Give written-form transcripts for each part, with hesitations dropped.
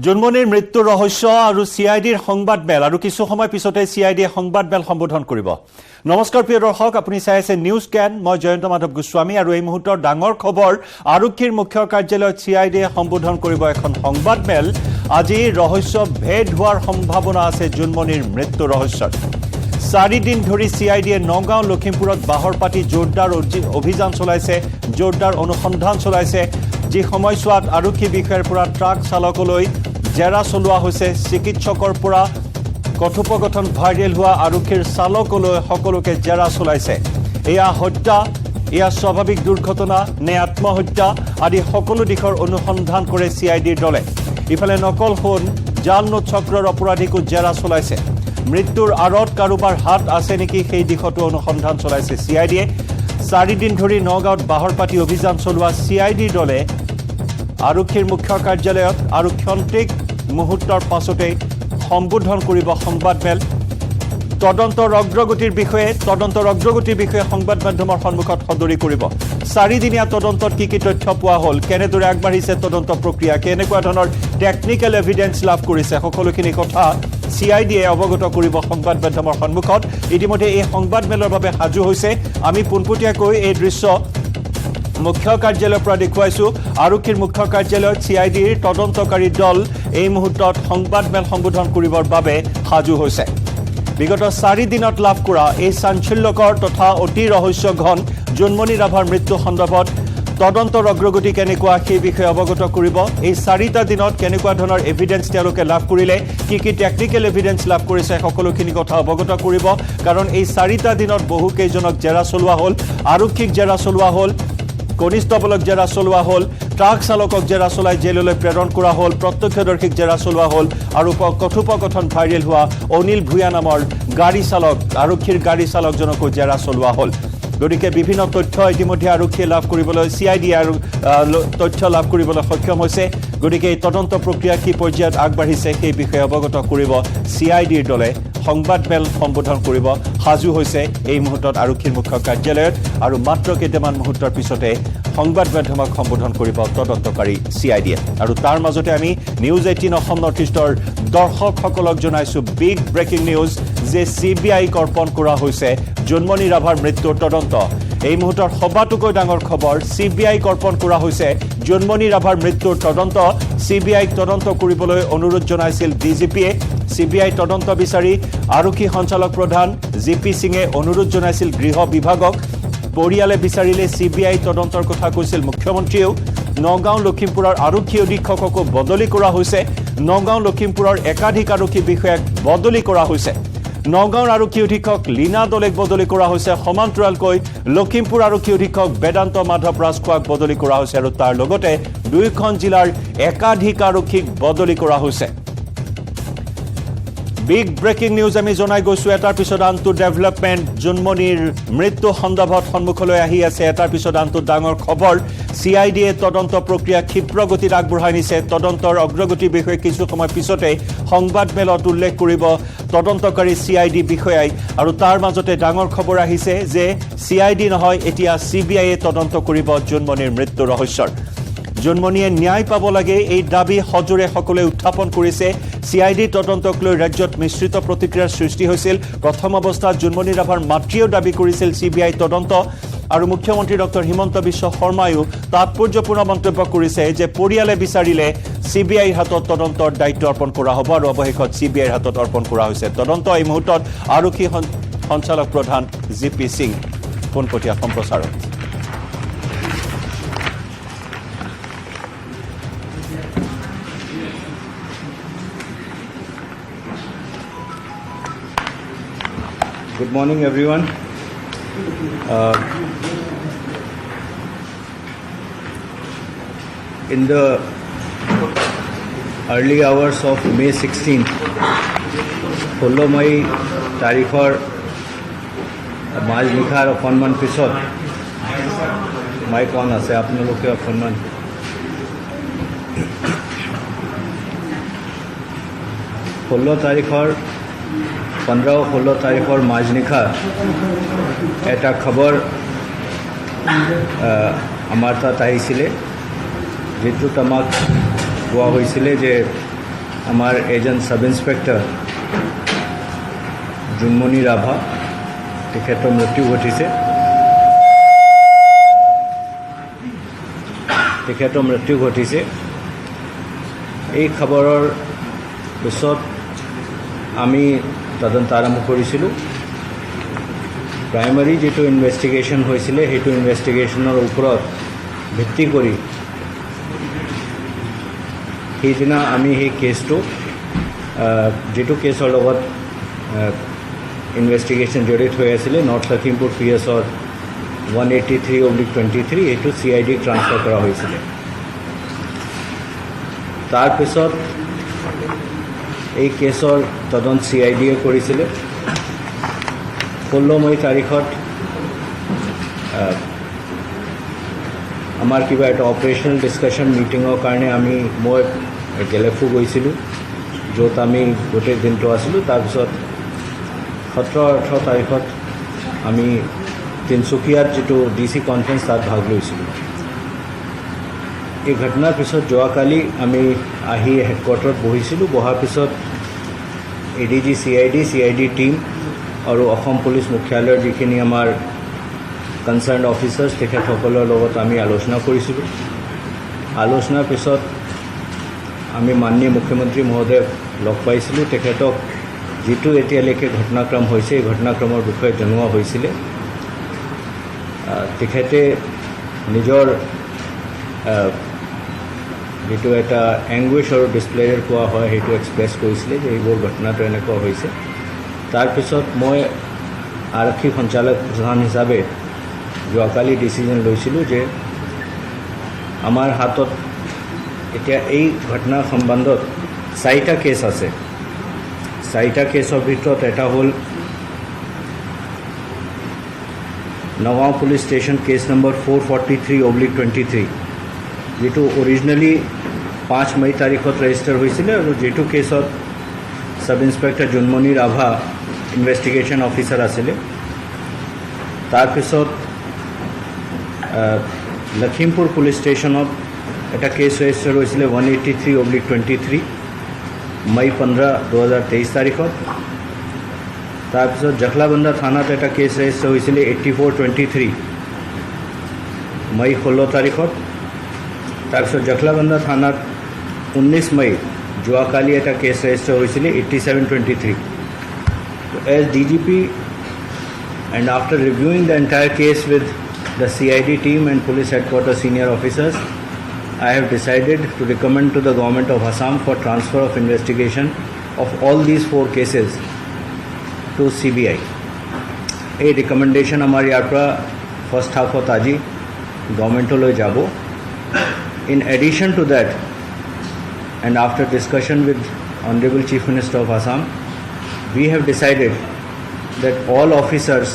জন্মনিৰ মৃত্যুৰ ৰহস্য আৰু সিআইডিৰ সংবাদমেল আৰু কিছু সময় পিছতে সিআইডিয়ে সংবাদমেল সম্বোধন কৰিব। নমস্কাৰ প্ৰিয় দৰ্শক, আপুনি চাই আছে নিউজ ক্যান। মই জয়ন্ত মাধৱ গোস্বামী আৰু এই মুহূৰ্তৰ ডাঙৰ খবৰ, আৰক্ষীৰ মুখ্য কাৰ্যালয়ত সিআইডিয়ে সম্বোধন কৰিব এখন সংবাদমেল। আজি ৰহস্য ভেদ হোৱাৰ সম্ভাৱনা আছে জন্মনিৰ মৃত্যুৰ ৰহস্যত। 4 দিন ধৰি সিআইডিয়ে নগাঁও লখিমপুৰত বাহৰ পাতি জোৰদাৰ অভিযান চলাইছে, জোৰদাৰ অনুসন্ধান চলাইছে। যি সময়ছোৱাত আৰক্ষী বিষয়াৰ পৰা ট্ৰাক চালকলৈ জেৰা চলোৱা হৈছে, চিকিৎসকৰ পৰা কথোপকথন ভাইৰেল হোৱা আৰক্ষীৰ চালকলৈ সকলোকে জেৰা চলাইছে। এয়া হত্যা, এয়া স্বাভাৱিক দুৰ্ঘটনা নে আত্মহত্যা আদি সকলো দিশৰ অনুসন্ধান কৰে সিআইডিৰ দলে। ইফালে নকল সোণ, জাল নোট চক্ৰৰ অপৰাধীকো জেৰা চলাইছে। মৃত্যুৰ আঁৰত কাৰোবাৰ হাত আছে নেকি সেই দিশতো অনুসন্ধান চলাইছে সিআইডিয়ে। 4 দিন ধৰি নগাঁৱত বাহৰ পাতি অভিযান চলোৱা সিআইডিৰ দলে আৰক্ষীৰ মুখ্য কাৰ্যালয়ত আৰু ক্ষন্তিক মুহূৰ্তৰ পাছতেই সম্বোধন কৰিব সংবাদমেল। তদন্তৰ অগ্ৰগতিৰ বিষয়ে সংবাদ মাধ্যমৰ সন্মুখত সদৰি কৰিব। 4 দিনীয়া তদন্তত কি তথ্য পোৱা হ'ল, কেনেদৰে আগবাঢ়িছে তদন্ত প্ৰক্ৰিয়া, কেনেকুৱা ধৰণৰ টেকনিকেল এভিডেন্স লাভ কৰিছে, সকলোখিনি কথা সিআইডিয়ে অৱগত কৰিব সংবাদ মাধ্যমৰ সন্মুখত। ইতিমধ্যে এই সংবাদমেলৰ বাবে সাজু হৈছে। আমি পোনপটীয়াকৈ এই দৃশ্য মুখ্য কাৰ্যালয়ৰ পৰা দেখুৱাইছো। আৰক্ষীৰ মুখ্য কাৰ্যালয়ত সিআইডিৰ তদন্তকাৰী দল এই মুহূৰ্তত সংবাদমেল সম্বোধন কৰিবৰ বাবে সাজু হৈছে। বিগত 4 দিনত লাভ কৰা এই চাঞ্চল্যকৰ তথা অতি ৰহস্যঘন জন্মনি ৰাভাৰ মৃত্যু সন্দৰ্ভত তদন্তৰ অগ্ৰগতি কেনেকুৱা সেই বিষয়ে অৱগত কৰিব। এই 4টা দিনত কেনেকুৱা ধৰণৰ এভিডেন্স তেওঁলোকে লাভ কৰিলে, কি টেকনিকেল এভিডেন্স লাভ কৰিছে, সকলোখিনি কথা অৱগত কৰিব। কাৰণ এই 4টা দিনত বহু কেইজনক জেৰা চলোৱা হ'ল, আৰক্ষীক জেৰা চলোৱা হ'ল, কনিষ্টবলক জেৰা চলোৱা হ'ল, ট্ৰাক চালকক জেৰা চলাই জেললৈ প্ৰেৰণ কৰা হ'ল, প্ৰত্যক্ষদৰ্শীক জেৰা চলোৱা হ'ল আৰু কথোপকথন ভাইৰেল হোৱা অনিল ভূঞা নামৰ গাড়ী চালক, আৰক্ষীৰ গাড়ী চালকজনকো জেৰা চলোৱা হ'ল। গতিকে বিভিন্ন তথ্য ইতিমধ্যে আৰক্ষীয়ে লাভ কৰিবলৈ, সিআইডিয়ে আৰু তথ্য লাভ কৰিবলৈ সক্ষম হৈছে। গতিকে এই তদন্ত প্ৰক্ৰিয়া কি পৰ্যায়ত আগবাঢ়িছে সেই বিষয়ে অৱগত কৰিব সিআইডিৰ দলে। সংবাদমেল সম্বোধন কৰিব সাজু হৈছে এই মুহূৰ্তত আৰক্ষীৰ মুখ্য কাৰ্যালয়ত আৰু মাত্ৰ কেইটামান মুহূৰ্তৰ পিছতে সংবাদ মাধ্যমক সম্বোধন কৰিব তদন্তকাৰী সিআইডিয়ে। আৰু তাৰ মাজতে আমি নিউজ 18 অসম নৰ্থ ইষ্টৰ দৰ্শকসকলক জনাইছো বিগ ব্ৰেকিং নিউজ যে CBIক অৰ্পণ কৰা হৈছে জন্মনি ৰাভাৰ মৃত্যুৰ তদন্ত। এই মুহূৰ্তৰ সবাতোকৈ ডাঙৰ খবৰ, CBIক অৰ্পণ কৰা হৈছে জন্মনি ৰাভাৰ মৃত্যুৰ তদন্ত। CBIক তদন্ত কৰিবলৈ অনুৰোধ জনাইছিল DGPয়ে। CBI তদন্ত বিচাৰি আৰক্ষী সঞ্চালক প্ৰধান GP সিঙে অনুৰোধ জনাইছিল গৃহ বিভাগক। পৰিয়ালে বিচাৰিলে CBI তদন্তৰ কথা কৈছিল মুখ্যমন্ত্ৰীয়েও। নগাঁও লখিমপুৰৰ আৰক্ষী অধীক্ষককো বদলি কৰা হৈছে। নগাঁও লখিমপুৰৰ একাধিক আৰক্ষী বিষয়াক বদলি কৰা হৈছে। নগাঁৱৰ আৰক্ষী অধীক্ষক লীনা দলেক বদলি কৰা হৈছে। সমান্তৰালকৈ লখিমপুৰ আৰক্ষী অধীক্ষক বেদান্ত মাধৱ ৰাজখোৱাক বদলি কৰা হৈছে আৰু তাৰ লগতে 2খন জিলাৰ একাধিক আৰক্ষীক বদলি কৰা হৈছে। বিগ ব্ৰেকিং নিউজ আমি জনাই গৈছো। এটাৰ পিছত আনটো ডেভেলপমেণ্ট জন্মনিৰ মৃত্যু সন্দৰ্ভত সন্মুখলৈ আহি আছে। এটাৰ পিছত আনটো ডাঙৰ খবৰ। সিআইডিয়ে তদন্ত প্ৰক্ৰিয়া ক্ষীপ্ৰ গতিত আগবঢ়াই নিছে। তদন্তৰ অগ্ৰগতিৰ বিষয়ে কিছু সময় পিছতে সংবাদমেলত উল্লেখ কৰিব তদন্তকাৰী সিআইডি বিষয়াই। আৰু তাৰ মাজতে ডাঙৰ খবৰ আহিছে যে সিআইডি নহয়, এতিয়া CBIয়ে তদন্ত কৰিব জন্মনিৰ মৃত্যু ৰহস্যৰ। জন্মনিয়ে ন্যায় পাব লাগে এই দাবী সজোৰে সকলোৱে উত্থাপন কৰিছে। CID তদন্তক লৈ ৰাজ্যত মিশ্ৰিত প্ৰতিক্ৰিয়াৰ সৃষ্টি হৈছিল। প্ৰথম অৱস্থাত জন্মনি ৰাভাৰ মাতৃয়েও দাবী কৰিছিল CBI তদন্ত আৰু মুখ্যমন্ত্ৰী ডক্টৰ হিমন্ত বিশ্ব শৰ্মায়ো তাৎপৰ্যপূৰ্ণ মন্তব্য কৰিছে যে পৰিয়ালে বিচাৰিলে CBIৰ হাতত তদন্তৰ দায়িত্ব অৰ্পণ কৰা হ'ব আৰু অৱশেষত CBIৰ হাতত অৰ্পণ কৰা হৈছে তদন্ত। এই মুহূৰ্তত আৰক্ষী সঞ্চালক প্ৰধান GP সিং পোনপটীয়া সম্প্ৰচাৰত। Good morning, everyone. In the early hours of May 16th, 16 May তাৰিখৰ মাজনিশাৰ অকণমান পিছত মাইক অন আছে, আপোনালোকে অকণমান 15-16 তাৰিখৰ মাজনিশা এটা খবৰ আমাৰ তাত আহিছিলে, যেটোত আমাক কোৱা হৈছিলে যে আমাৰ এজন সাব ইন্সপেক্টৰ জুনমণি ৰাভা তেখেতৰ মৃত্যু ঘটিছে। এই খবৰৰ পিছত আমি তদন্ত আৰম্ভ কৰিছিলোঁ। প্ৰাইমাৰী যেটো ইনভেষ্টিগেশ্যন হৈছিলে সেইটো ইনভেষ্টিগেশ্যনৰ ওপৰত ভিত্তি কৰি সেইদিনা আমি সেই কেছটো যেটো কেছৰ লগত ইনভেষ্টিগেশ্যন জড়িত হৈ আছিলে নৰ্থ লখিমপুৰ পিএছৰ 183/23 এইটো CID ট্ৰান্সফাৰ কৰা হৈছিলে। তাৰপিছত এই কেছৰ তদন্ত CIDয়ে কৰিছিলে। 16 মে তাৰিখত আমাৰ কিবা এটা অপাৰেশ্যনেল ডিছকাশ্যন মিটিঙৰ কাৰণে মই গেলেফু গৈছিলোঁ, য'ত আমি গোটেই দিনটো আছিলোঁ। তাৰপিছত 17-18 তাৰিখত আমি তিনিচুকীয়াত যেটো DC কনফাৰেন্স তাত ভাগ লৈছিলোঁ। এই ঘটনাৰ পিছত যোৱাকালি আমি আহি হেডকোৱাৰ্টাৰত বহিছিলোঁ। বহাৰ পিছত ADG CID টিম আৰু অসম পুলিচ মুখ্যালয়ৰ যিখিনি আমাৰ কনচাৰ্ণ অফিচাৰ্ছ তেখেতসকলৰ লগত আমি আলোচনা কৰিছিলোঁ। আলোচনাৰ পিছত আমি মাননীয় মুখ্যমন্ত্ৰী মহোদয়ক লগ পাইছিলোঁ। তেখেতক যিটো এতিয়ালৈকে ঘটনাক্ৰম হৈছে এই ঘটনাক্ৰমৰ বিষয়ে জনোৱা হৈছিলে। তেখেতে নিজৰ যেটো এটা এংগুইছ আৰু ডিছপ্লেয়াৰ কোৱা হয় সেইটো এক্সপ্ৰেছ কৰিছিলে যে এইবোৰ ঘটনাটো এনেকুৱা হৈছে। তাৰপিছত মই আৰক্ষী সঞ্চালক প্ৰধান হিচাপে যোৱাকালি ডিচিজন লৈছিলোঁ যে আমাৰ হাতত এতিয়া এই ঘটনাৰ সম্বন্ধত 4টা কেছ আছে। 4টা কেছৰ ভিতৰত এটা হ'ল Nagaon police station case number 443/23 যেটো অৰিজিনেলি 5 মে তাৰিখত ৰেজিষ্টাৰ হৈছিলে আৰু যেটো কেছত sub inspector Junmoni Rabha investigation officer আছিলে। তাৰপিছত লখিমপুৰ পুলিচ ষ্টেচনত এটা কেছ ৰেজিষ্টাৰ হৈছিলে 183/23 মে 15, 2023 তাৰিখত। তাৰপিছত জখলাবন্ধা থানাত এটা কেছ ৰেজিষ্টাৰ হৈছিলে 84/23 মে 16 তাৰিখত। তাৰপিছত জখলাবন্ধা থানাত 19 মে যোৱাকালি এটা কেছ ৰেজিষ্টাৰ হৈছিলে 87/23। As DGP and after reviewing the entire case with the CID team and police headquarters senior officers, I have decided to recommend to the government of Assam for transfer of investigation of all these 4 cases to CBI. A recommendation আমাৰ ইয়াৰ পৰা first হাফত আজি গভৰ্ণমেণ্টলৈ যাব। In addition to that, and after discussion with Honorable Chief Minister of Assam, we have decided that all officers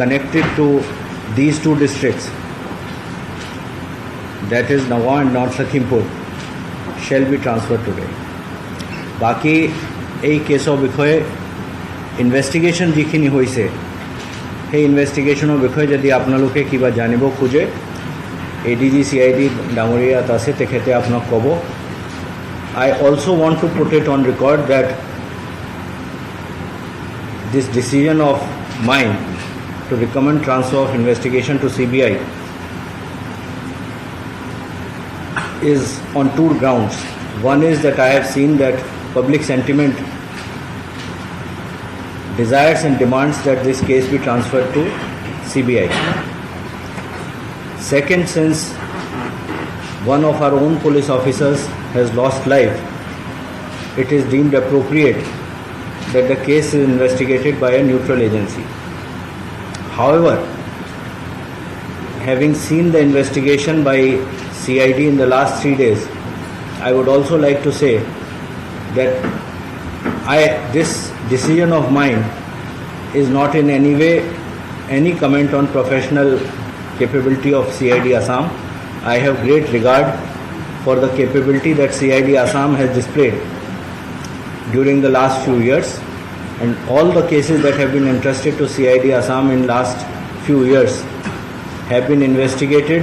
connected to these 2 districts, that is Nagaon and North Lakhimpur, shall be transferred today. বাকি এই কেছৰ বিষয়ে investigation যিখিনি হৈছে সেই ইনভেষ্টিগেশ্যনৰ বিষয়ে যদি আপোনালোকে কিবা জানিব খোজে ADG CID ডাঙৰীয়াত আছে, তেখেতে আপোনাক ক'ব। I also want to put it on record that this decision of mine to recommend transfer of investigation to CBI is on 2 grounds. One is that I have seen that public sentiment desires and demands that this case be transferred to CBI. Second, since one of our own police officers has lost life, it is deemed appropriate that the case is investigated by a neutral agency. However, having seen the investigation by CID in the last 3 days, I would also like to say that this decision of mine is not in any way any comment on professional capability of CID Assam. I have great regard for the capability that CID Assam has displayed during the last few years, and all the cases that have been entrusted to CID Assam in last few years have been investigated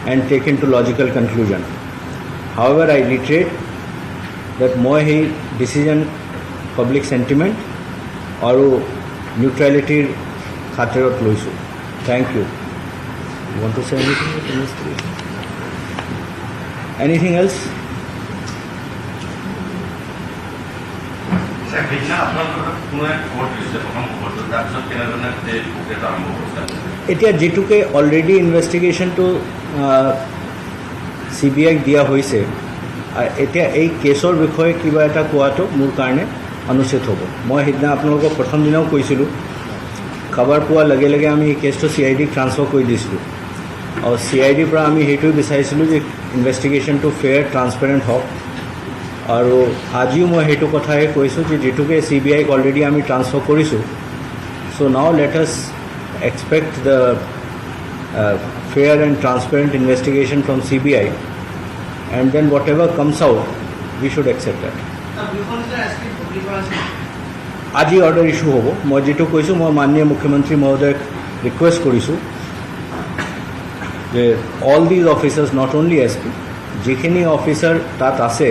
and taken to logical conclusion. However, I reiterate that মই সেই decision public sentiment আৰু নিউট্ৰেলিটিৰ খাতিৰত লৈছোঁ thank you want to say anything anything else এতিয়া যেটুকে already ইনভেষ্টিগেশ্যনটো CBI দিয়া হৈছে এতিয়া এই কেছৰ বিষয়ে কিবা এটা কোৱাটো মোৰ কাৰণে অনুচিত হ'ব মই সেইদিনা আপোনালোকক প্ৰথম দিনাও কৈছিলোঁ খবৰ পোৱাৰ লগে লগে আমি এই কেছটো CID ট্ৰান্সফাৰ কৰি দিছিলোঁ আৰু CID পৰা আমি সেইটোৱে বিচাৰিছিলোঁ যে ইনভেষ্টিগেশ্যনটো ফেয়াৰ ট্ৰান্সপেৰেণ্ট হওক আৰু আজিও মই সেইটো কথাই কৈছোঁ যে যেটুকে CBI অলৰেডি আমি ট্ৰান্সফাৰ কৰিছোঁ চ' নাও let us expect the fair and transparent investigation from CBI and then whatever comes out we should accept that আজি অৰ্ডাৰ ইস্যু হ'ব মই যেটো কৈছোঁ মই মাননীয় মুখ্যমন্ত্ৰী মহোদয়ক ৰিকুৱেষ্ট কৰিছোঁ যে all these officers not only SP যিখিনি অফিচাৰ তাত আছে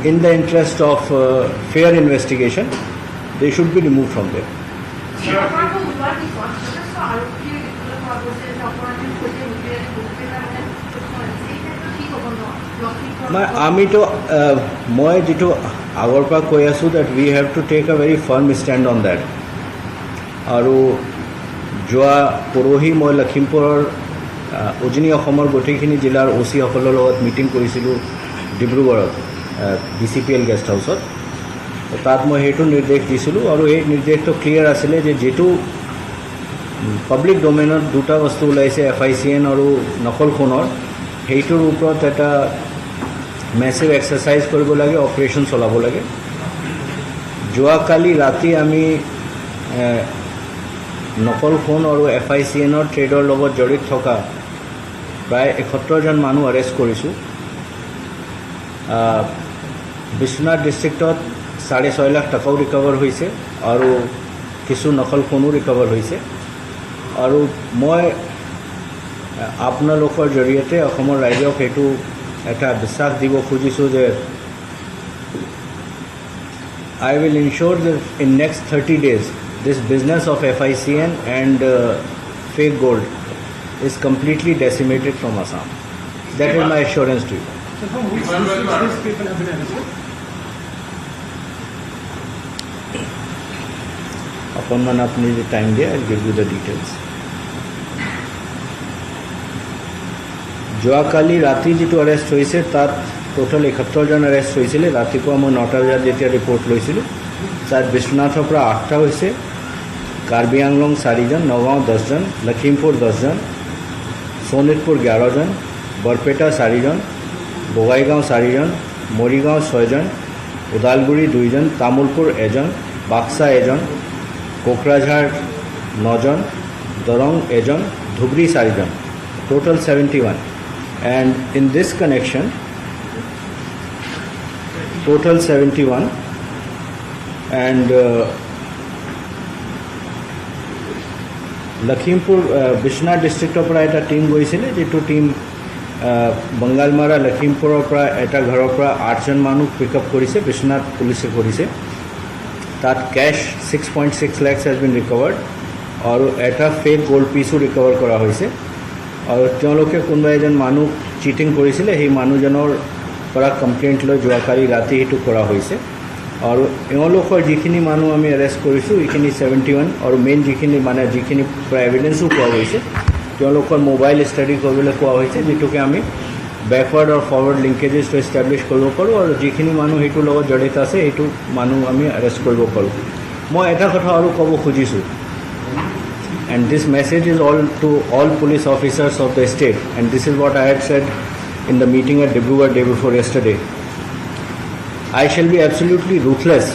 in the interest of fair investigation they should be removed from there আমিতো মই যেটো আগৰ পৰা কৈ আছোঁ that we have to take a very firm stand on that আৰু যোৱা পৰহি মই লখিমপুৰৰ উজনি অসমৰ গোটেইখিনি জিলাৰ OC সকলৰ লগত মিটিং কৰিছিলোঁ ডিব্ৰুগড়ত BCPL গেষ্ট হাউচত তাত মই সেইটো নিৰ্দেশ দিছিলোঁ আৰু এই নিৰ্দেশটো ক্লিয়াৰ আছিলে যে যেটো পাব্লিক ডোমেইনত দুটা বস্তু ওলাইছে FICN আৰু নকল ফোনৰ সেইটোৰ ওপৰত এটা মেছিভ এক্সাৰচাইজ কৰিব লাগে অপাৰেশ্যন চলাব লাগে যোৱাকালি ৰাতি আমি নকল ফোন আৰু FICNৰ ট্ৰেডৰ লগত জড়িত থকা প্ৰায় 71 জন মানুহ এৰেষ্ট কৰিছোঁ বিশ্বনাথ ডিষ্ট্ৰিক্টত 6.5 লাখ টকাও ৰিকভাৰ হৈছে আৰু কিছু নকল ফোনো ৰিকভাৰ হৈছে আৰু মই আপোনালোকৰ জৰিয়তে অসমৰ ৰাইজক সেইটো এটা বিশ্বাস দিব খুজিছোঁ যে I will ensure that in next 30 days this business of FICN and fake gold is completely decimated from Assam. That is my assurance to you. So from which these people have been arrested? Upon one apni the time there, I'll give you the details. যোৱাকালি ৰাতি যেটো arrest হৈছে তাত total 71 জন arrest হৈছিলে ৰাতিপুৱা মই 9টা বজাত যেতিয়া ৰিপৰ্ট লৈছিলোঁ তাত বিশ্বনাথৰ পৰা 8টা হৈছে কাৰ্বি আংলং 4 জন নগাঁও 10 জন লখিমপুৰ 10 জন সোনিতপুৰ 11 জন বৰপেটা 4 জন বগাইগাঁও 4 জন মৰিগাঁও 6 জন ওদালগুৰি 2 জন তামুলপুৰ 1 জন বাক্সা 1 জন কোকৰাঝাৰ 9 জন দৰং 1 জন ধুবৰী 4 জন total 71 and in this connection total 71 and Lakhimpur Bishna district of eta team goisile jetu team Bangalmara Lakhimpur পৰা এটা ঘৰৰ পৰা 8 জন মানুহ পিক আপ কৰিছে বিশ্বনাথ পুলিচে কৰিছে তাত cash 6.6 lakhs has been recovered আৰু এটা ফেক গোল্ড পিসও ৰিকভাৰ কৰা হৈছে আৰু তেওঁলোকে কোনোবা এজন মানুহ চিটিং কৰিছিলে সেই মানুহজনৰ পৰা কমপ্লেইন্ট লৈ যোৱাকালি ৰাতি হেতু কৰা হৈছে আৰু এওঁলোকৰ যিখিনি মানুহ আমি এৰেষ্ট কৰিছোঁ এইখিনি 71 আৰু মেইন যিখিনি মানে যিখিনি এভিডেন্সও পোৱা গৈছে তেওঁলোকৰ মোবাইল ষ্টাডি কৰিবলৈ কোৱা হৈছে যেটোকে আমি ব্যাকওয়াৰ্ড আৰু ফৰওয়াৰ্ড লিংকেজেস টু এস্টাবলিশ কৰিব পাৰোঁ আৰু যিখিনি মানুহ হেতু লগত জড়িত আছে হেতু মানুহ আমি এৰেষ্ট কৰিব পাৰোঁ মই এটা কথা আৰু ক'ব খুজিছোঁ and this message is all to all police officers of the state and this is what I had said in the meeting at Dibrugarh day before yesterday. I shall be absolutely ruthless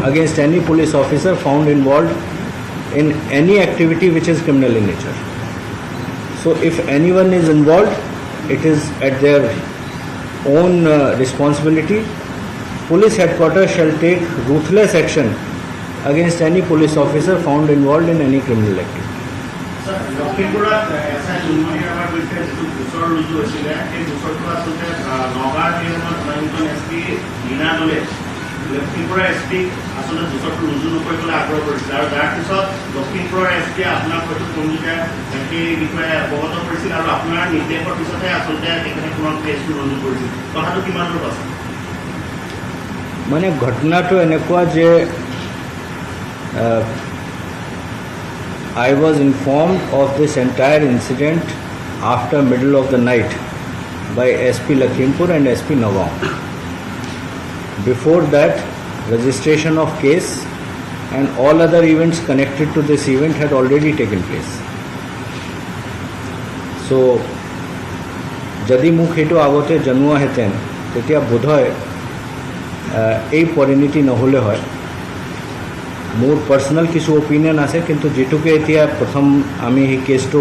against any police officer found involved in any activity which is criminal in nature. So if anyone is involved, it is at their own responsibility. Police headquarters shall take ruthless action against any police officer found involved in any criminal activity. লখিমপুৰত SI Junmoni আমাৰ বিৰুদ্ধে যিটো গোচৰ ৰুজু হৈছিলে সেই গোচৰটো আচলতে নগাঁৱৰ নিয়মত নয়নজন SP মীনা দলে লখিমপুৰৰ SP আচলতে গোচৰটো ৰুজু নকৰিবলৈ আগ্ৰহ কৰিছিল আৰু তাৰ পিছত লখিমপুৰৰ SP আপোনাক হয়তো পঞ্জিকা সেই বিষয়ে অৱগত কৰিছিল আৰু আপোনাৰ নিৰ্দেশৰ পিছতহে আচলতে তেখেতে পুনৰ কেছটো ৰুজু কৰিছিল কথাটো কিমান দূৰ আছে মানে ঘটনাটো এনেকুৱা যে I was informed of this entire incident after middle of the night by SP Lakhimpur and SP Nagaon. Before that, registration of case and all other events connected to this event had already taken place. So, যদি মোক সেইটো আগতে জনোৱা হেতেন তেতিয়া বোধহয় এই পৰিণতি নহ'লে হয় মোৰ পাৰ্সোনাল কিছু অপিনিয়ন আছে কিন্তু যেটুকে এতিয়া প্ৰথম আমি এই কেছটো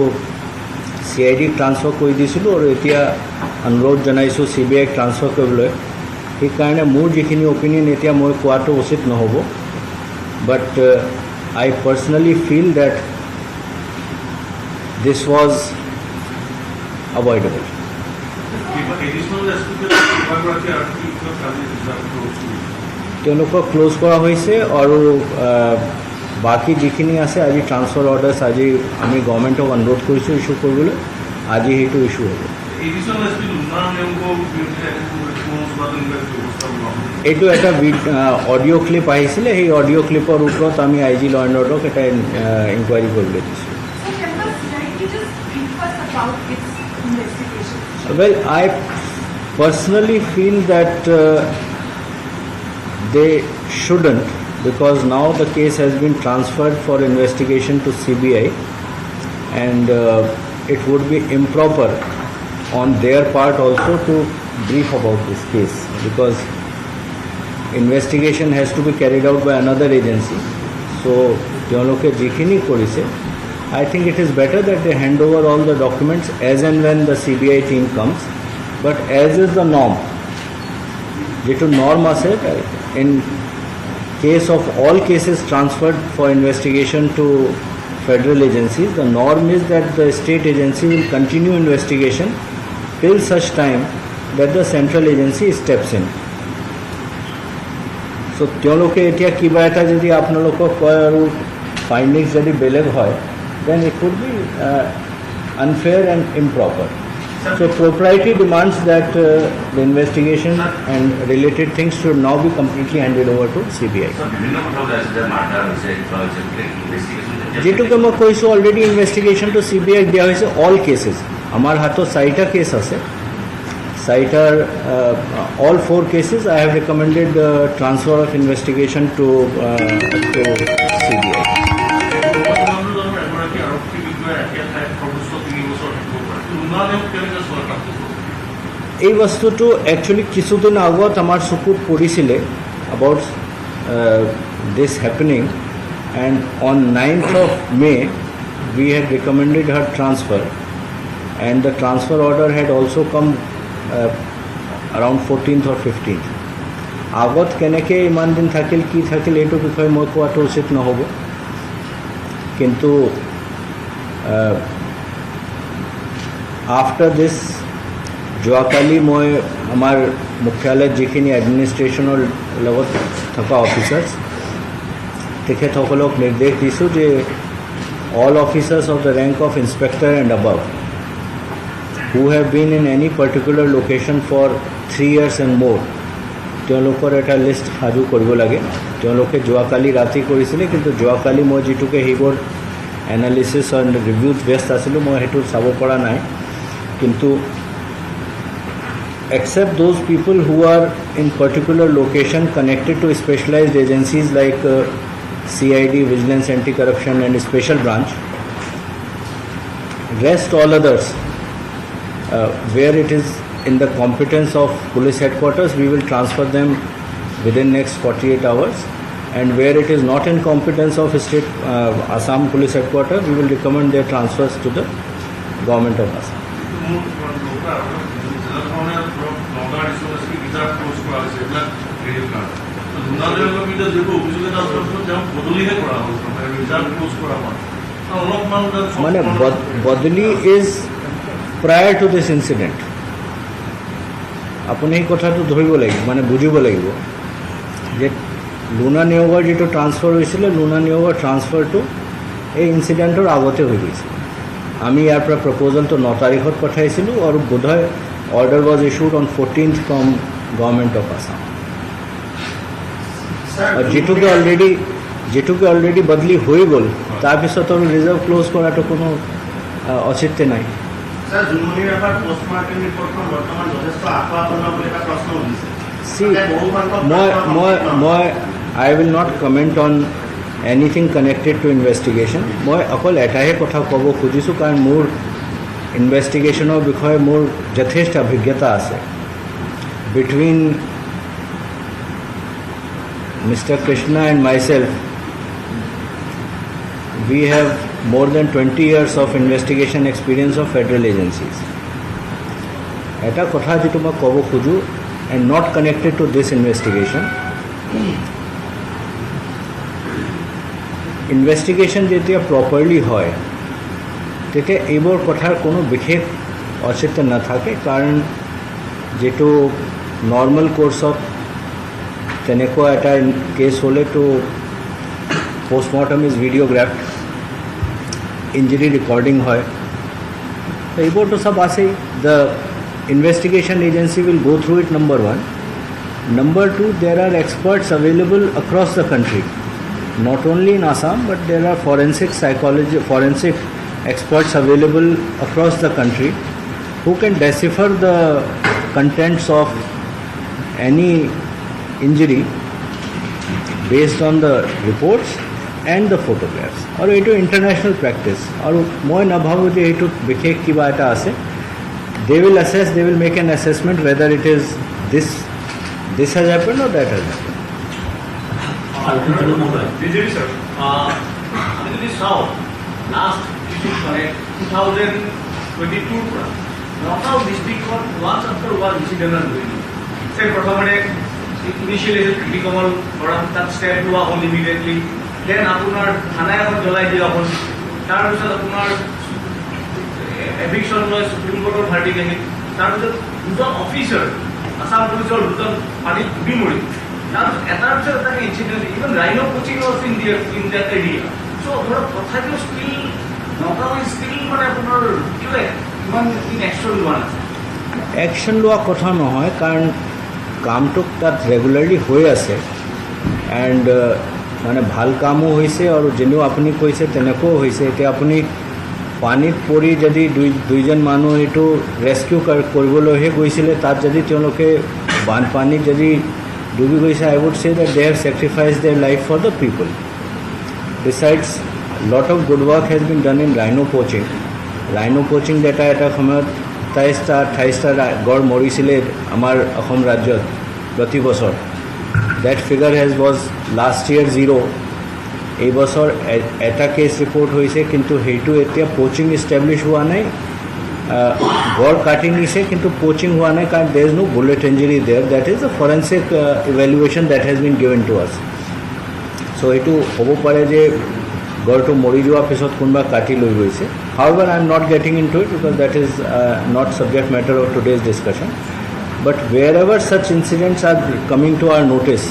CID ট্ৰান্সফাৰ কৰি দিছিলোঁ আৰু এতিয়া অনুৰোধ জনাইছোঁ CBI ট্ৰান্সফাৰ কৰিবলৈ সেইকাৰণে মোৰ যিখিনি অপিনিয়ন এতিয়া মই কোৱাটো উচিত নহ'ব বাট I personally feel that this was avoidable. তেওঁলোকক ক্লোজ কৰা হৈছে আৰু বাকী যিখিনি আছে আজি ট্ৰান্সফাৰ অৰ্ডাৰ্ছ আজি আমি গভৰ্ণমেণ্টক অনুৰোধ কৰিছোঁ ইছ্যু কৰিবলৈ আজি সেইটো ইছ্যু হ'ব এইটো এটা অডিঅ' ক্লিপ আহিছিলে সেই অডিঅ' ক্লিপৰ ওপৰত আমি IG ল এণ্ড অৰ্ডাৰক এটা ইনকুৱাৰী কৰিবলৈ দিছোঁ Well, I personally feel that they shouldn't because now the case has been transferred for investigation to CBI and it would be improper on their part also to brief about this case because investigation has to be carried out by another agency. So, তেওঁলোকে যিখিনি কৰিছে I think it is better that they hand over all the documents as and when the CBI team comes. But as is the norm, যেটো norm আছে in case of all cases transferred for investigation to federal agencies, the norm is that the state agency will continue investigation till such time that the central agency steps in. So, তেওঁলোকে এতিয়া কিবা এটা যদি আপোনালোকক কয় আৰু ফাইন্ডিংছ যদি বেলেগ হয় then it would be unfair and improper. So propriety demands that the investigation and related things should now be completely handed over to CBI. যেটুকে মই কৈছোঁ অলৰেডি ইনভেষ্টিগেশ্যন টু CBI দিয়া হৈছে অল কেছেছ আমাৰ হাতত 4টা কেছ আছে 4টাৰ all 4 cases I have recommended the transfer of investigation to CBI. এই বস্তুটো একচুৱেলি কিছুদিন আগত আমাৰ চকুত পৰিছিলে about this happening and on 9th of May we had recommended her transfer and the transfer order had also come around 14th or 15th. আগত কেনেকৈ ইমান দিন থাকিল কি থাকিল এইটো বিষয়ে মই কোৱাটো উচিত নহ'ব কিন্তু after this যোৱাকালি মই আমাৰ মুখ্যালয়ত যিখিনি এডমিনিষ্ট্ৰেশ্যনৰ লগত থকা অফিচাৰ্ছ তেখেতসকলক নিৰ্দেশ দিছোঁ যে all officers of the rank of inspector and above who have been in any particular location for 3 years and more তেওঁলোকৰ এটা লিষ্ট সাজু কৰিব লাগে তেওঁলোকে যোৱাকালি ৰাতি কৰিছিলে কিন্তু যোৱাকালি মই যিটোকে সেইবোৰ এনালিচিছ এণ্ড ৰিভিউত ব্যস্ত আছিলোঁ মই সেইটো চাব পৰা নাই কিন্তু except those people who are in particular location connected to specialized agencies like CID, Vigilance, Anti-Corruption and Special Branch, rest all others where it is in the competence of police headquarters, we will transfer them within next 48 hours and where it is not in competence of state Assam police headquarters, we will recommend their transfers to the government of Assam. মানে বদলি is prior to this incident. আপুনি এই কথাটো ধৰিব লাগিব মানে বুজিব লাগিব যে লুনা নিয়োগৰ যিটো ট্ৰান্সফাৰ হৈছিলে লুনা নিয়োগৰ ট্ৰান্সফাৰটো এই ইনচিডেণ্টৰ আগতে হৈ গৈছিল আমি ইয়াৰ পৰা প্ৰপ'জেলটো 9 তাৰিখত পঠাইছিলোঁ আৰু বোধহয় order was issued on 14th from government of Assam আৰু যিটোকে অলৰেডি বদলি হৈ গ'ল তাৰপিছত আৰু ৰিজাৰ্ভ ক্ল'জ কৰাটো কোনো অচিত্তে নাই স্যার জুনমণি রাভার পোস্টমর্টম রিপোর্টখন বর্তমান যথেষ্ট আশাপূর্ণ বলে এটা প্রশ্ন উঠিছে I will not comment on anything connected to investigation. মই অকল এটাহে কথা ক'ব খুজিছোঁ কাৰণ মোৰ ইনভেষ্টিগেশ্যনৰ বিষয়ে মোৰ যথেষ্ট অভিজ্ঞতা আছে between Mr. Krishna and myself we have more than 20 years of investigation experience of federal agencies. এটা কথা যেটো মই ক'ব খুজোঁ and not connected to this investigation. Investigation যেতিয়া properly হয় তেতিয়া এইবোৰ কথাৰ কোনো বিশেষ অচিত্ত নাথাকে কাৰণ যেটো নৰ্মেল কোৰ্সত তেনেকুৱা এটা কেছ হ'লে তো পোষ্টমৰ্টম ইজ ভিডিঅ'গ্ৰাফড ইঞ্জুৰি ৰেকৰ্ডিং হয় এইবোৰতো সব আছেই the investigation agency will go through it, number one. Number two, there are experts available across the country, not only in Assam, but there are forensic experts available across the country who can decipher the contents of any injury based on the reports and the photographs. Or it is international practice. Or moi na bhabo je etu bikhesh kiba eta ase. They will assess, they will make an assessment whether it is this has happened or that has happened. BJP sir, আমি যদি চাওঁ last 2022 পৰা নগাঁও ডিষ্ট্ৰিক্টত one after one incident হৈছিল সেই প্ৰথমতে initially ক্ৰিটিকল কৰা তাত ষ্টেপ লোৱা হ'ল ইমিডিয়েটলি দেন আপোনাৰ থানা এখন জ্বলাই দিয়া হ'ল তাৰপিছত আপোনাৰ এভিকশ্যন লৈ সুপ্ৰিম কোৰ্টৰ ভাৰ্ডিক্ট আহিল তাৰপিছত দুজন অফিচাৰ আসাম পুলিচৰ দুজন পানীত ডুবি মৰিল তাৰপিছত এটাৰ পিছত এটা incident even rhino poaching of India in that area so' ধৰক তথাপিও ষ্টিল নগাঁও ষ্টিল মানে আপোনাৰ কিয় ইমান একশ্যন লোৱা নাছিল একশ্যন লোৱা কথা নহয় কাৰণ কামটো তাত ৰেগুলাৰলি হৈ আছে এণ্ড মানে ভাল কামো হৈছে আৰু যেনেও আপুনি কৈছে তেনেকুৱাও হৈছে এতিয়া আপুনি পানীত পৰি যদি দুইজন মানুহ এইটো ৰেস্কিউ কৰিবলৈহে গৈছিলে তাত যদি তেওঁলোকে বানপানীত যদি ডুবি গৈছে I would say that they have sacrifice their life for the people besides lot of good work has been done in rhino poaching data এটা সময়ত 28টা গড় মৰিছিলে আমাৰ অসম ৰাজ্যত প্ৰতি বছৰ that figure was last year 0 এই বছৰ এটা কেছ ৰিপৰ্ট হৈছে কিন্তু সেইটো এতিয়া পচিং ইষ্টাব্লিছ হোৱা নাই গড় কাটি নিছে কিন্তু পচিং হোৱা নাই কাৰণ there is no bullet injury there that is the forensic evaluation that has been given to us so' এইটো হ'ব পাৰে যে গড়টো মৰি যোৱাৰ পিছত কোনোবা কাটি লৈ গৈছে however I am not getting into it because that is not subject matter of today's discussion but wherever such incidents are coming to our notice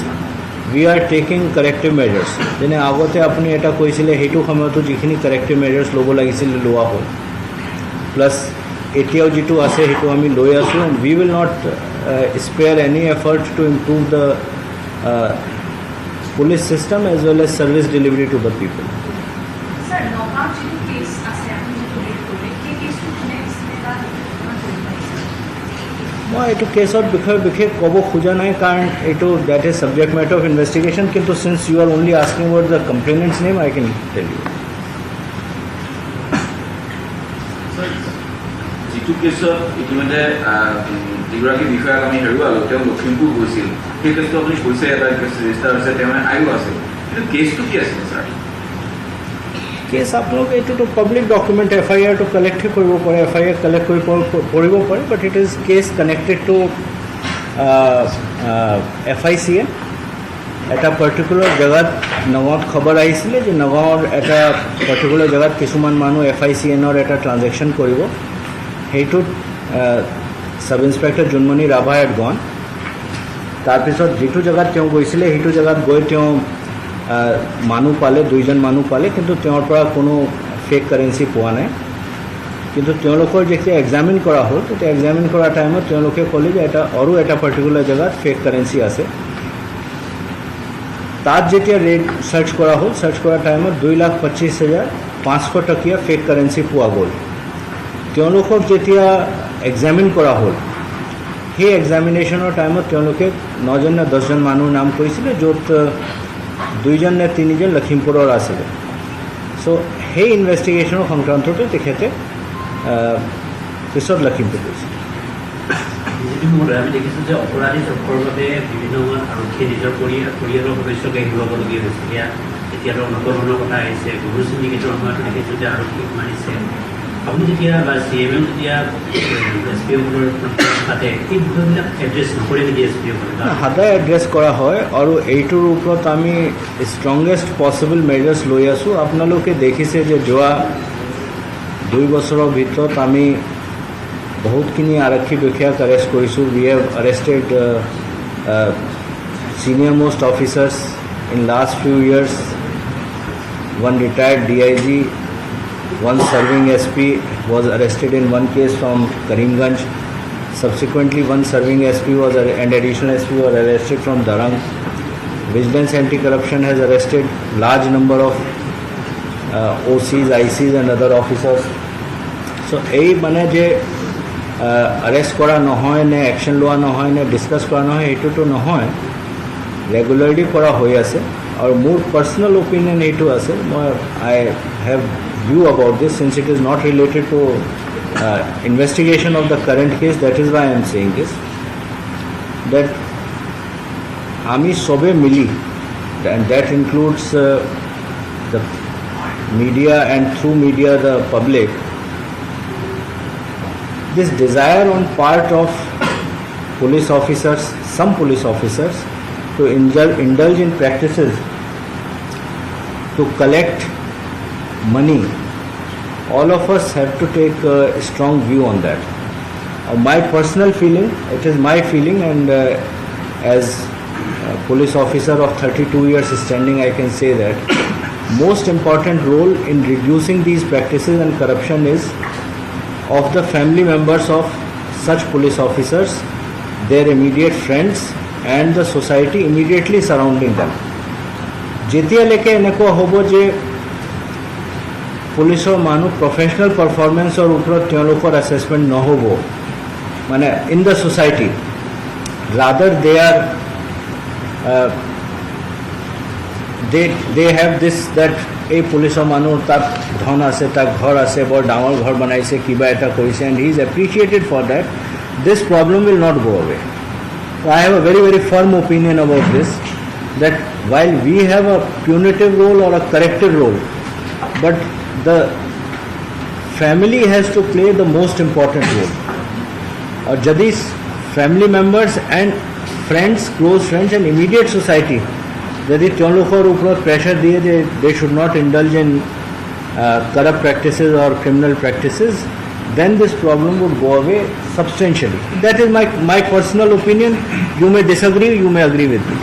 we are taking corrective measures যেনে আগতে আপুনি এটা কৈছিলে সেইটো সময়তো যিখিনি corrective measures ল'ব লাগিছিল লোৱা হ'ল প্লাছ এতিয়াও যিটো আছে সেইটো আমি লৈ আছোঁ and we will not spare any effort to improve the police system as well as service delivery to the people. Sir, Nagaon যিটো কেছ আছে আপুনি যিটো ৰেড কৰিলে সেই কেছটো নেক্সট এটা মই এইটো কেছৰ বিষয়ে বিশেষ ক'ব খোজা নাই কাৰণ এইটো that is subject matter of investigation কিন্তু since you are only asking about the complainant's name I can tell you যিটো কেছত ইতিমধ্যে যিগৰাকী বিষয়াক আমি হেৰুৱালো তেওঁ লখিমপুৰ গৈছিল সেই কেছটো আপুনি কৈছে এটা কেছ ৰেজিষ্টাৰ হৈছে তেওঁ আয়ো আছিল কিন্তু কেছটো কি আছিল ছাৰ কেছ আপোনালোকে এইটোতো পাব্লিক ডকুমেণ্ট এফআইআৰটো কালেক্টহে কৰিব পাৰে এফআইআৰ কালেক্ট কৰিব পাৰে but it is case connected to FICN এটা পাৰ্টিকুলাৰ জেগাত নগাঁৱত খবৰ আহিছিলে যে নগাঁৱৰ এটা পাৰ্টিকুলাৰ জেগাত কিছুমান মানুহ FICNৰ এটা ট্ৰানজেকশ্যন কৰিব সেইটোত sub inspector Junmoni Rabha had gone তাৰপিছত যিটো জেগাত তেওঁ গৈছিলে সেইটো জেগাত গৈ তেওঁ মানুহ পালে, 2জন মানুহ পালে, কিন্তু তেওঁৰ পৰা কোনো ফেক কাৰেঞ্চি পোৱা নাই। কিন্তু তেওঁলোকৰ যেতিয়া এক্সামিন কৰা হ'ল, তেতিয়া এক্সামিন কৰা টাইমত তেওঁলোকে ক'লে যে এটা পাৰ্টিকুলাৰ জেগাত ফেক কাৰেঞ্চি আছে। তাত যেতিয়া ৰেড সাৰ্চ কৰা হ'ল, সাৰ্চ কৰাৰ টাইমত 2,25,500 টকীয়া ফেক কাৰেঞ্চি পোৱা গ'ল। তেওঁলোকক যেতিয়া এক্সামিন কৰা হ'ল, সেই এক্সামিনেশ্যনৰ টাইমত তেওঁলোকে 9জন নে 10জন মানুহৰ নাম কৈছিলে, য'ত 2জন নে 3জন লখিমপুৰৰ আছিলে। চ' সেই ইনভেষ্টিগেশ্যনৰ সংক্ৰান্ততে তেখেতে পিছত লখিমপুৰ গৈছে। আমি দেখিছোঁ যে অপৰাধী চক্ৰৰ বাবে বিভিন্ন সময়ত আৰক্ষীয়ে নিজৰ পৰিয়ালৰ সদস্যকে হেৰুৱাবলগীয়া হৈছিল। এতিয়াতো নতুন কথা আহিছে, গৰু চিণ্ডিকেটৰ সময়তো দেখিছোঁ যে আৰক্ষীক মাৰিছে। আপুনি যেতিয়া বা CMও যেতিয়া SP-সকলৰ তাতে এই বিষয়বিলাক এড্ৰেছ নকৰে নেকি SP-সকলে? সদায় এড্ৰেছ কৰা হয় আৰু এইটোৰ ওপৰত আমি ষ্ট্ৰংগেষ্ট পচিবল মেজাৰ্ছ লৈ আছোঁ। আপোনালোকে দেখিছে যে যোৱা 2 বছৰৰ ভিতৰত আমি বহুতখিনি আৰক্ষী বিষয়াক এৰেষ্ট কৰিছোঁ। We have arrested senior most officers in last few years. One retired DIG, one serving SP was arrested in one case from Karimganj. Subsequently, one serving SP and additional SP was arrested from Darang. Vigilance Anti-Corruption has arrested large number of OCs, ICs and other officers. So, এই মানে যে arrest करा নহয় নে action लोৱা নহয় নে discuss करा নহয় এইটোতো নহয়, ৰেগুলাৰলি কৰা হৈ আছে। আৰু মোৰ পাৰ্সোনাল ওপিনিয়ন এইটো আছে, মই I have view about this since it is not related to investigation of the current case. That is why I am saying this, that आमी सबे मिली, and that includes the media and through media the public, this desire on part of police officers, some police officers, to indulge in practices to collect money. All of us have to take a strong view on that. My personal feeling, it is my feeling, and as a police officer of 32 years standing, I can say that most important role in reducing these practices and corruption is of the family members of such police officers, their immediate friends and the society immediately surrounding them. যেতিয়া লেকে এনেকুৱা হ'ব যে পুলিচৰ মানুহ professional পাৰফৰ্মেন্সৰ ওপৰত তেওঁলোকৰ assessment নহ'ব, মানে in the society, rather they are they have this that এই পুলিচৰ মানুহ তাত ধন আছে, তাত ঘৰ আছে, বৰ ডাঙৰ ঘৰ বনাইছে, কিবা এটা কৰিছে, and he is appreciated for that, this problem will not go away. So I have a very, very firm opinion about this, that while we have a punitive role or a corrective role, but the family has to play the most important role. Or jadi family members and friends, close friends and immediate society, যদি তেওঁলোকৰ ওপৰত pressure দিয়ে যে they should not indulge in corrupt practices or criminal practices, then this problem would go away substantially. That is my personal opinion. You may disagree, you may agree with me.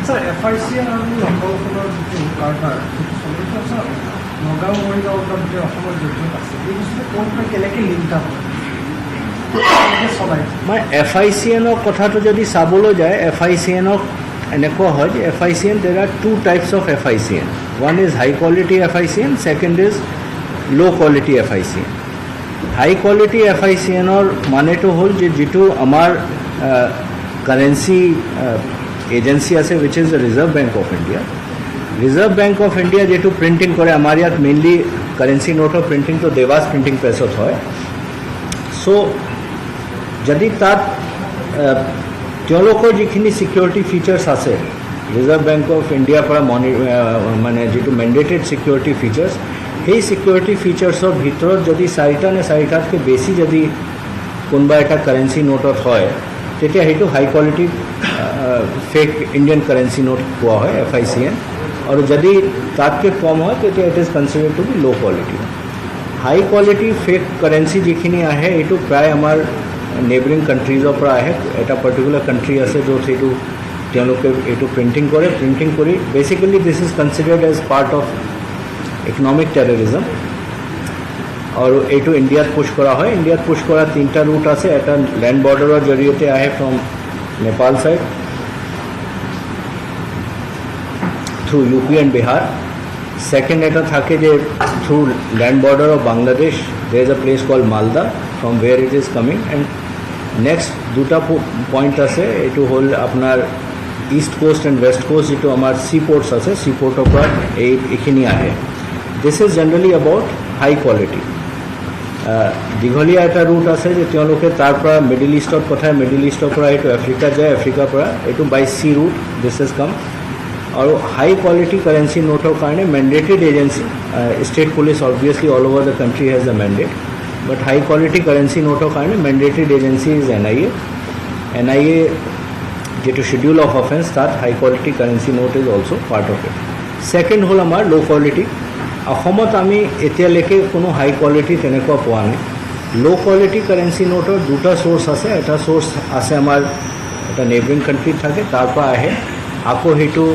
Sir, FIC আৰু লংকাউখনৰ যিটো কাৰবাৰ সেইটো চলিত নগাঁও মৰিগাঁৱৰ যে অসমৰ জড়িত আছে, এই বস্তুটো কোনটো কেনেকৈ লিংক আপ চলাই? মই FICNৰ কথাটো যদি চাবলৈ যায়, FICNক এনেকুৱা হয় যে FICN, there are two types of FICN. One is high quality FICN, second is low quality FICN. High quality FICNৰ মানেটো হ'ল যে যিটো আমাৰ কাৰেঞ্চি এজেঞ্চি আছে, which is the Reserve Bank of India. Reserve Bank of India যেটো printing কৰে, আমাৰ ইয়াত মেইনলি কাৰেঞ্চি নোটৰ প্ৰিণ্টিংটো দেৱাস প্ৰিণ্টিং প্ৰেছত হয়। চ' যদি তাত তেওঁলোকৰ যিখিনি ছিকিউৰিটি ফিচাৰ্ছ আছে, ৰিজাৰ্ভ বেংক অফ ইণ্ডিয়াৰ পৰা মানে যিটো মেণ্ডেটেড ছিকিউৰিটি ফিচাৰ্ছ, সেই ছিকিউৰিটি ফিচাৰ্ছৰ ভিতৰত যদি 4টা নে 4টাতকৈ বেছি যদি কোনোবা এটা কাৰেঞ্চি নোটত হয়, তেতিয়া সেইটো high quality fake Indian currency note পোৱা হয়, FICN। আৰু যদি তাতকৈ কম হয়, তেতিয়া it is considered to be low' quality. High quality fake currency যিখিনি আহে, এইটো প্ৰায় আমাৰ নেইবাৰিং কাণ্ট্ৰিজৰ পৰা আহে। এটা পাৰ্টিকুলাৰ কাণ্ট্ৰি আছে য'ত সেইটো তেওঁলোকে এইটো প্ৰিণ্টিং কৰে, প্ৰিণ্টিং কৰি basically this is considered as part of economic terrorism আৰু এইটো ইণ্ডিয়াত পুছ কৰা হয়। ইণ্ডিয়াত পুছ কৰা 3টা ৰুট আছে। এটা লেণ্ড বৰ্ডাৰৰ জৰিয়তে আহে from Nepal side through UP and Bihar. Second এটা থাকে যে through land border of Bangladesh there is a place called Malda from where it is coming, and next দুটা পয়েন্ট আছে। এইটো হ'ল আপোনাৰ east coast and west coast যিটো আমাৰ চি পৰ্টছ আছে, চি পৰ্টৰ পৰা এইখিনি আহে। This is generally about high quality. দীঘলীয়া এটা ৰুট আছে যে তেওঁলোকে তাৰ পৰা মিডিল ইষ্টত পঠায়, মিডিল ইষ্টৰ পৰা এইটো আফ্ৰিকা যায়, আফ্ৰিকাৰ পৰা এইটো বাই চি ৰুট দিছ ইজ কাম। और हाई क्वालिटी करेंसी नोटों कारण mandated agency state police obviously all over the country has the mandate, but high quality currency नोटों कारण मैंडेटेड एजेंसी इज NIA जो schedule of offence that high quality currency note is also part of it. Second हल आमार low quality. अসমত আমি এতিয়ালৈকে কোনো হাই quality তেনেকুৱা পোৱা নাই। লো কোৱালিটি কাৰেঞ্চি নোটৰ দুটা সোৰ্স আছে। এটা সোৰ্স আছে আমাৰ এটা নেইবাৰিং কাণ্ট্ৰিত থাকে, তাৰ পৰা আহে আকৌ সেইটো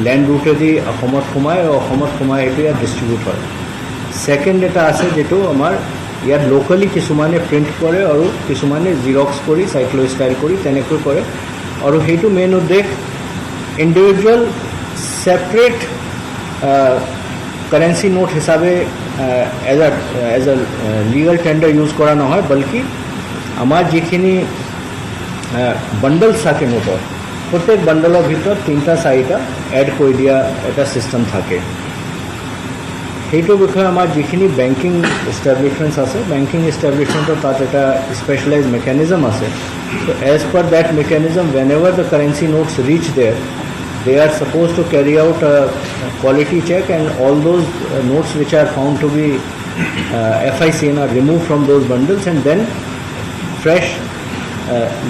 লেণ্ড ৰুটেদি অসমত সোমায় আৰু অসমত সোমাই সেইটো ইয়াত ডিষ্ট্ৰিবিউট হয়। ছেকেণ্ড এটা আছে যিটো আমাৰ ইয়াত লোকেলি কিছুমানে প্ৰিণ্ট কৰে আৰু কিছুমানে জিৰক্স কৰি চাইক্লো ষ্টাইল কৰি তেনেকৈ কৰে, আৰু সেইটো মেইন উদ্দেশ ইণ্ডিভিজুৱেল ছেপাৰেট কাৰেঞ্চি নোট হিচাপে as a legal tender use কৰা নহয়, বল্কি আমাৰ যিখিনি বাণ্ডলছ থাকে নোটৰ प्रत्येक बंडलर भर 3-4टा एड कर दिया एट सिस्टम থাকে। সেইটো বিষয়ে আমাৰ যিখিনি বেংকিং এষ্টাব্লিছমেণ্টছ আছে, বেংকিং এষ্টাব্লিছমেণ্টৰ তাত এটা স্পেচিয়েলাইজ মেকানিজম আছে। So as per that mechanism, whenever the currency notes reach there, they are supposed to carry out a quality check, and all those notes which are found to be FICN are removed from those bundles, and then fresh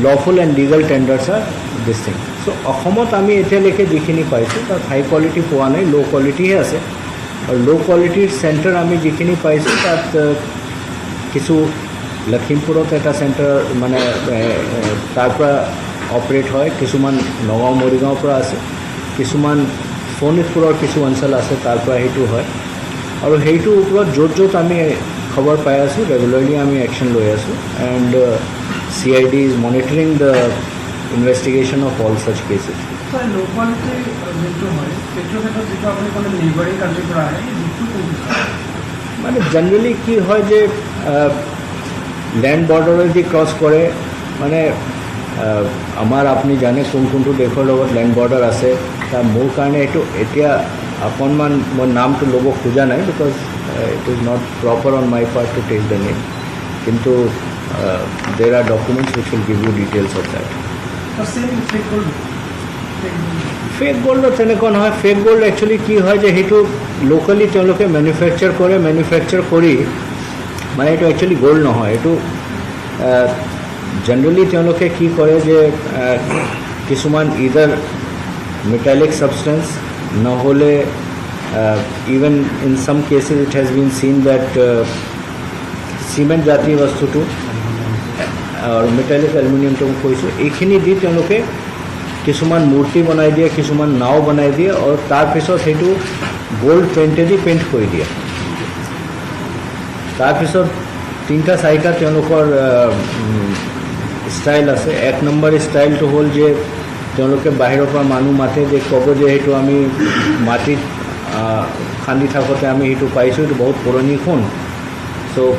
lawful and legal tenders are this thing. So অসমত আমি এতিয়ালৈকে যিখিনি পাইছোঁ তাত হাই quality পোৱা নাই, ল' কোৱালিটিহে আছে। আৰু ল' কোৱালিটিৰ চেণ্টাৰ আমি যিখিনি পাইছোঁ তাত কিছু লখিমপুৰত এটা চেণ্টাৰ মানে তাৰ পৰা অপাৰেট হয়, কিছুমান নগাঁও মৰিগাঁৱৰ পৰা আছে, কিছুমান শোণিতপুৰৰ কিছু অঞ্চল আছে তাৰ পৰা সেইটো হয়। আৰু সেইটোৰ ওপৰত য'ত য'ত আমি খবৰ পাই আছোঁ ৰেগুলাৰলি আমি একশ্যন লৈ আছোঁ, and CID is monitoring the investigation of all such cases. So low quality যোনটো হয় সেইটো ক্ষেত্ৰত যিটো আপুনি ক'লে নেইবাৰিং কাণ্ট্ৰিৰ পৰা আহে যিটো মানে জেনেৰেলি কি হয় যে লেণ্ড বৰ্ডাৰেদি ক্ৰছ কৰে, মানে আমাৰ আপুনি জানে কোনটো দেশৰ লগত লেণ্ড বৰ্ডাৰ আছে। তাৰ মোৰ কাৰণে এইটো এতিয়া অকণমান মই নামটো ল'ব খোজা নাই, because it is not proper on my part to take the name, কিন্তু there are documents which will give you details of that. Fake গোল্ডৰ তেনেকুৱা নহয়। ফেক গোল্ড একচুৱেলি কি হয় যে সেইটো লোকেলি তেওঁলোকে মেনুফেকচাৰ কৰে, মেনুফেকচাৰ কৰি মানে এইটো একচুৱেলি গোল্ড নহয়। এইটো জেনেৰেলি তেওঁলোকে কি কৰে যে কিছুমান ইদাৰ মেটালিক ছাবষ্টেঞ্চ নহ'লে even in some cases it has been seen that cement জাতীয় বস্তুটো আৰু মেটালিক এলুমিনিয়ামটো কৈছোঁ, এইখিনি দি তেওঁলোকে কিছুমান মূৰ্তি বনাই দিয়ে, কিছুমান নাও বনাই দিয়ে, আৰু তাৰপিছত সেইটো গোল্ড পেইণ্টেদি পেইণ্ট কৰি দিয়ে। তাৰপিছত 3-4টা তেওঁলোকৰ ষ্টাইল আছে। 1 নম্বৰ ষ্টাইলটো হ'ল যে তেওঁলোকে বাহিৰৰ পৰা মানুহ মাতে যে ক'ব যে সেইটো আমি মাটিত খান্দি থাকোঁতে আমি সেইটো পাইছোঁ, এইটো বহুত পুৰণি সোণ। চ'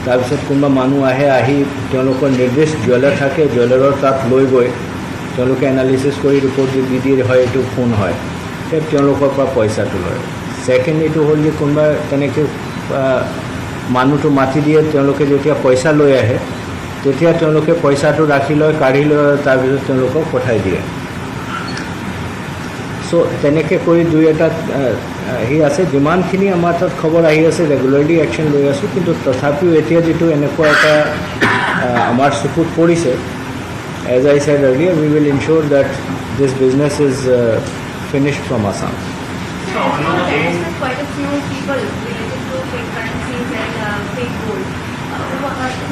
তাৰপিছত কোনোবা মানুহ আহি তেওঁলোকৰ নিৰ্দিষ্ট জুৱেলাৰ থাকে, জুৱেলাৰৰ তাত লৈ গৈ তেওঁলোকে এনালিচিছ কৰি ৰিপৰ্ট দি দিয়ে হয় এইটো সোণ হয়, তেওঁলোকৰ পৰা পইচাটো লয়। ছেকেণ্ড এইটো হ'ল যে কোনোবা তেনেকৈ মানুহটো মাতি দিয়ে, তেওঁলোকে যেতিয়া পইচা লৈ আহে তেতিয়া তেওঁলোকে পইচাটো ৰাখি লয়, কাঢ়ি লয়, তাৰপিছত তেওঁলোকক পঠাই দিয়ে। চ' তেনেকৈ কৰি 2-এটা সেই আছে। যিমানখিনি আমাৰ তাত খবৰ আহি আছে ৰেগুলাৰলি একশ্যন লৈ আছোঁ, কিন্তু তথাপিও এতিয়া যিটো এনেকুৱা এটা আমাৰ চকুত পৰিছে, as I said earlier, we will ensure that this business is finished from Assam. So there is quite a few people related to fake currencies and fake gold.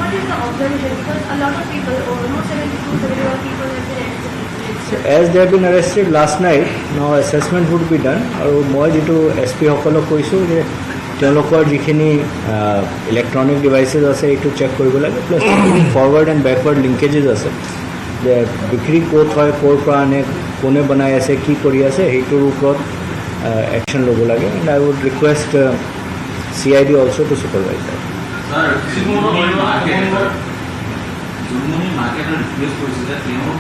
What is the observation? Because a lot of people, almost 70 to 71 people have been arrested As they have been arrested last night, now assessment would be done. আৰু মই যিটো SP সকলক কৈছোঁ যে তেওঁলোকৰ যিখিনি electronic devices আছে এইটো চেক কৰিব লাগে, প্লাছ ফৰৱাৰ্ড এণ্ড বেকৱাৰ্ড লিংকেজেছ আছে যে বিক্ৰী ক'ত হয়, ক'ৰ পৰা আনে, কোনে বনাই আছে, কি কৰি আছে, সেইটোৰ ওপৰত একশ্যন ল'ব লাগে। And I would request CID also' to supervise that. Sir Junmoni মাকে এটা ৰিকুৱেষ্ট কৰিছে যে তেওঁৰ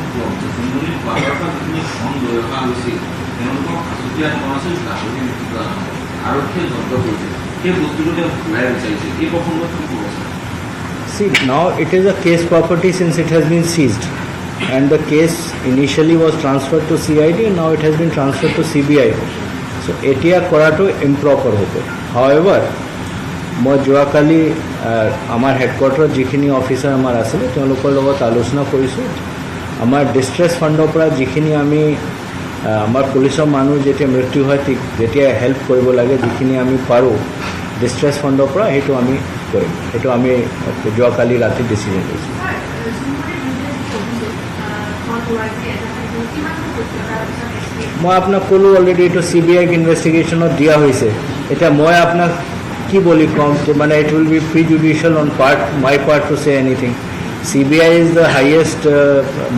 জুনমণিৰ বাবাৰ পৰা যিখিনি ধন লৈ অহা হৈছিল তেওঁলোকৰ সাঁচতীয়া ধন আছিল গাহৰি বিক্ৰী কৰা নহয়, আৰক্ষীয়ে জব্দ কৰিছে, সেই বস্তুটো তেওঁ ঘূৰাই বিচাৰিছে। এই প্ৰসংগত কি ক'ব sir? See, now it is a case property since it has been seized, and the case initially was transferred to CID and now it has been transferred to CBI. So এতিয়া কৰাটো improper হ'ব। However, মই যোৱাকালি আমাৰ হেডকোৱাৰ্টাৰত যিখিনি officer আমাৰ আছিলে তেওঁলোকৰ লগত আলোচনা কৰিছোঁ। আমাৰ ডিষ্ট্ৰেছ ফাণ্ডৰ পৰা যিখিনি আমি আমাৰ পুলিচৰ মানুহ যেতিয়া মৃত্যু হয় যেতিয়া হেল্প কৰিব লাগে, যিখিনি আমি পাৰোঁ ডিষ্ট্ৰেছ ফাণ্ডৰ পৰা সেইটো আমি কৰিম। সেইটো আমি যোৱাকালি ৰাতি ডিচিজন লৈছোঁ। মই আপোনাক ক'লোঁ অলৰেডি এইটো CBIক ইনভেষ্টিগেশ্যনত দিয়া হৈছে। এতিয়া মই আপোনাক কি বুলি ক'ম যে মানে it will be pre judicial on my part two চে anything. CBI is the highest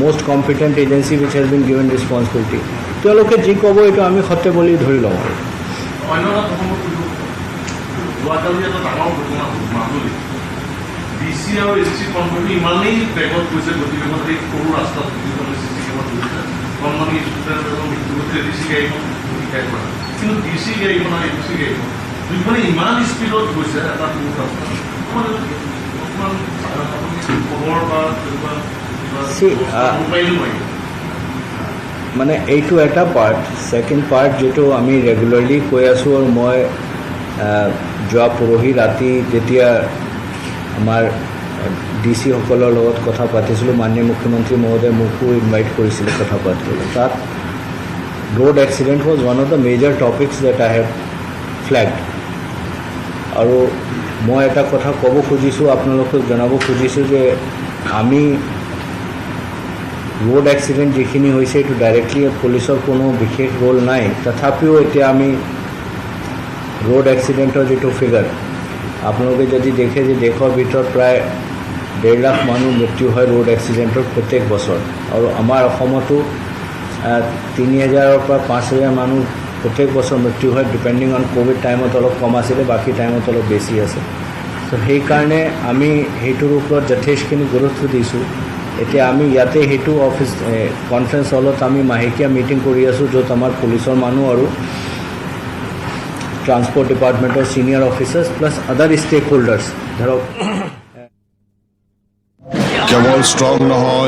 most competent agency wish has been given responsibility. তেওঁলোকে যি ক'ব এইটো আমি সত্য বুলি ধৰি লওঁ। অন্য এটা প্ৰসংগ যোৱাকালি এটা ডাঙৰ ঘটনা হ'ল মাজুলী। DC আৰু SC কনভেণ্টে ইমানেই বেগত গৈছে, গতিকে এই সৰু ৰাস্তাত যিখন CC কেমেৰাত গৈছে কণমানি ষ্টুডেণ্ট এজন মৃত্যু গৈছে DC গাড়ীখন শিকাই কৰা, কিন্তু DC গাড়ীখন আৰু SC গাড়ীখন দুইখনে ইমান স্পীডত গৈছে এটা সৰু ৰাস্তা। অকণমান খবৰ বা তেনেকুৱা মানে এইটো এটা পাৰ্ট। ছেকেণ্ড পাৰ্ট যিটো আমি ৰেগুলাৰলি কৈ আছোঁ, আৰু মই যোৱা পৰহি ৰাতি যেতিয়া আমাৰ DC সকলৰ লগত কথা পাতিছিলোঁ, মাননীয় মুখ্যমন্ত্ৰী মহোদয়ে মোকো ইনভাইট কৰিছিলে কথা পাতিবলৈ। তাত road accident was one of the major topics that I have flagged. আৰু মই এটা কথা ক'ব খুজিছোঁ, আপোনালোকক জনাব খুজিছোঁ যে আমি ৰোড এক্সিডেণ্ট যিখিনি হৈছে এইটো ডাইৰেক্টলি পুলিচৰ কোনো বিশেষ ৰোল নাই। তথাপিও এতিয়া আমি ৰোড এক্সিডেণ্টৰ যিটো ফিগাৰ আপোনালোকে যদি দেখে যে দেশৰ ভিতৰত প্ৰায় 1.5 লাখ মানুহ মৃত্যু হয় ৰোড এক্সিডেণ্টৰ প্ৰত্যেক বছৰ, আৰু আমাৰ অসমতো 3,000-ৰ পৰা 5,000 মানুহ প্ৰত্যেক বছৰ মৃত্যু হয়। ডিপেণ্ডিং অন ক'ভিড টাইমত অলপ কম আছিলে, বাকী টাইমত অলপ বেছি আছে। তো সেইকাৰণে আমি সেইটোৰ ওপৰত যথেষ্টখিনি গুৰুত্ব দিছোঁ। এতিয়া আমি ইয়াতে সেইটো অফিচ কনফাৰেঞ্চ হলত আমি মাহেকীয়া মিটিং কৰি আছোঁ, য'ত আমাৰ পুলিচৰ মানুহ আৰু ট্ৰান্সপৰ্ট ডিপাৰ্টমেণ্টৰ ছিনিয়ৰ অফিচাৰ্ছ প্লাছ আদাৰ ষ্টেক হোল্ডাৰ্ছ ধৰক কেৱল ষ্ট্ৰং নহয়